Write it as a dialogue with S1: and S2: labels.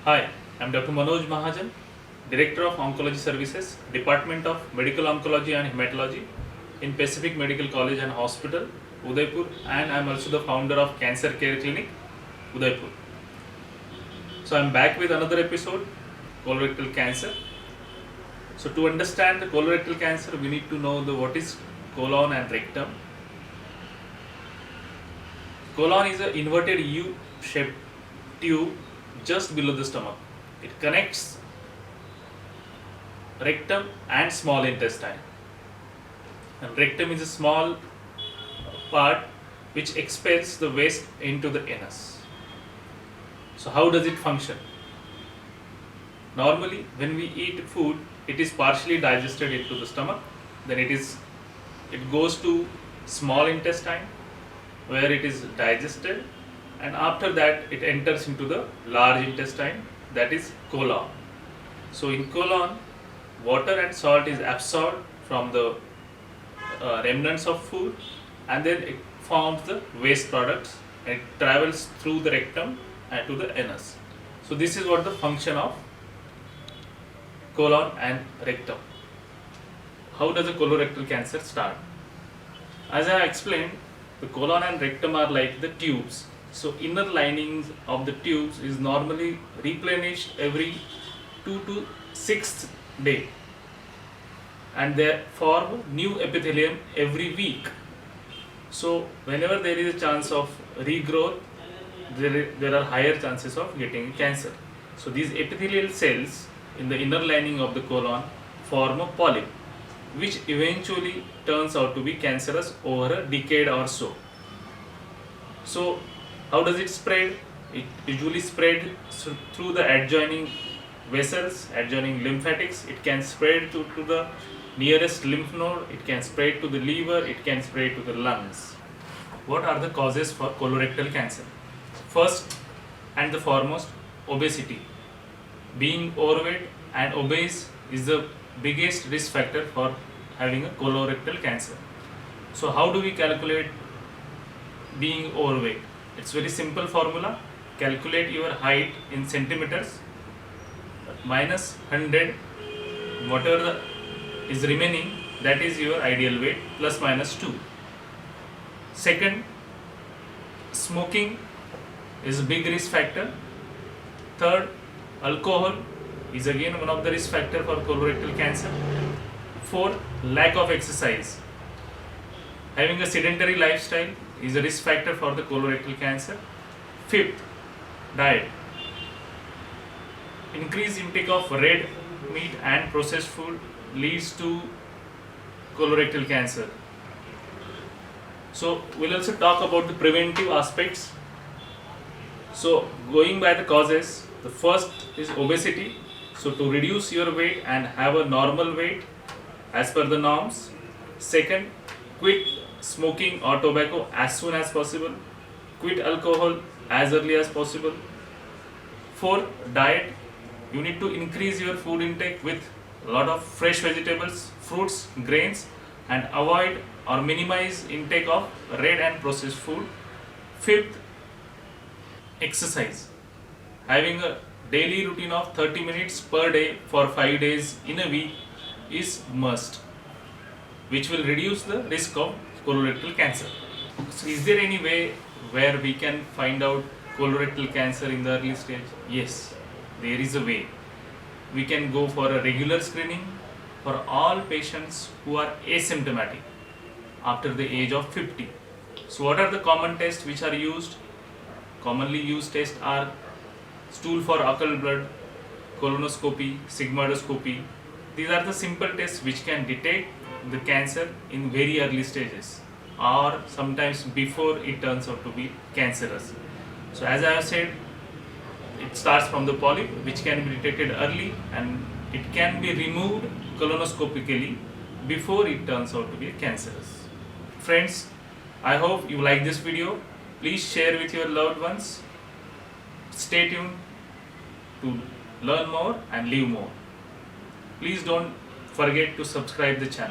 S1: Hi, I'm Dr. Manoj Mahajan, Director of Oncology Services, Department of Medical Oncology and Hematology in Pacific Medical College and Hospital, Udaipur, and I'm also the founder of Cancer Care Clinic, Udaipur. So I'm back with another episode, colorectal cancer. So to understand the colorectal cancer, we need to know what is colon and rectum. Colon is an inverted U-shaped tube just below the stomach. It connects rectum and small intestine. And rectum is a small part which expels the waste into the anus. So how does it function? Normally when we eat food, it is partially digested into the stomach, then it goes to small intestine where it is digested, and after that it enters into the large intestine, that is colon. So in colon, water and salt is absorbed from the remnants of food, and then it forms the waste products and it travels through the rectum and to the anus. So this is what the function of colon and rectum. How does a colorectal cancer start? As I explained, the colon and rectum are like the tubes. So inner linings of the tubes is normally replenished every 2 to 6th day, and they form new epithelium every week. So whenever there is a chance of regrowth, there are higher chances of getting cancer. So these epithelial cells in the inner lining of the colon form a polyp, which eventually turns out to be cancerous over a decade or so. So how does it spread? It usually spread through the adjoining vessels, adjoining lymphatics. It can spread to the nearest lymph node, it can spread to the liver, it can spread to the lungs. What are the causes for colorectal cancer? First and the foremost, obesity. Being overweight and obese is the biggest risk factor for having a colorectal cancer. So how do we calculate being overweight? It's very simple formula. Calculate your height in centimeters minus 100, whatever is remaining, that is your ideal weight, plus minus 2. Second, smoking is a big risk factor. Third, alcohol is again one of the risk factor for colorectal cancer. Fourth, lack of exercise. Having a sedentary lifestyle is a risk factor for the colorectal cancer. Fifth, diet. Increased intake of red meat and processed food leads to colorectal cancer. So we'll also talk about the preventive aspects. So going by the causes, the first is obesity. So to reduce your weight and have a normal weight as per the norms. Second, quit smoking or tobacco as soon as possible. Quit alcohol as early as possible. Fourth, diet. You need to increase your food intake with a lot of fresh vegetables, fruits, grains, and avoid or minimize intake of red and processed food. Fifth, exercise. Having a daily routine of 30 minutes per day for 5 days in a week is must, which will reduce the risk of colorectal cancer. So is there any way where we can find out colorectal cancer in the early stage? Yes, there is a way. We can go for a regular screening for all patients who are asymptomatic after the age of 50. So what are the common tests which are used? Commonly used tests are stool for occult blood, colonoscopy, sigmoidoscopy. These are the simple tests which can detect the cancer in very early stages or sometimes before it turns out to be cancerous. So as I have said, it starts from the polyp, which can be detected early, and it can be removed colonoscopically before it turns out to be cancerous. Friends, I hope you like this video. Please share with your loved ones. Stay tuned to learn more and live more. Please don't forget to subscribe the channel.